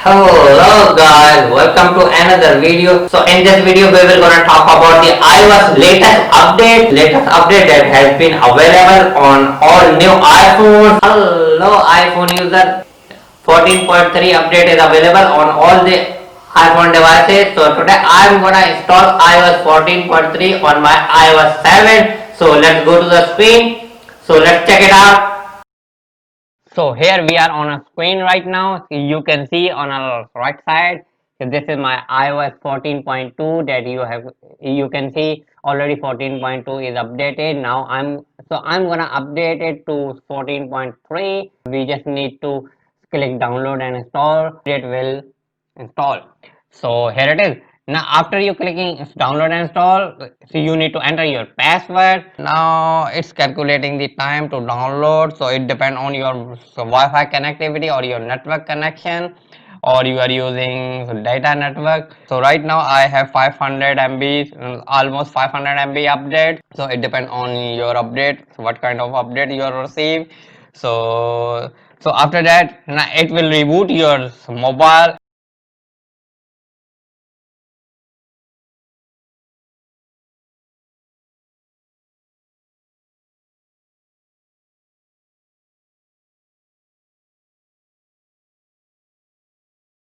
Hello guys, welcome to another video. So in this video we will gonna talk about the iOS latest update that has been available on all new iPhones. Hello iPhone user, 14.3 update is available on all the iPhone devices. So today I am gonna install iOS 14.3 on my iOS 7. So let's go to the screen. So let's check it out. So here we are on a screen right now. You can see on our right side. So this is my iOS 14.2 that you can see already 14.2 is updated. Now I'm gonna update it to 14.3. We just need to click download and install. It will install. So here it is. Now after you clicking download and install, so you need to enter your password. Now it's calculating the time to download, so it depends on your Wi-Fi connectivity or your network connection, or you are using data network. So right now I have 500 MB, almost 500 MB update. So it depends on your update, what kind of update you are receive. So after that, now it will reboot your mobile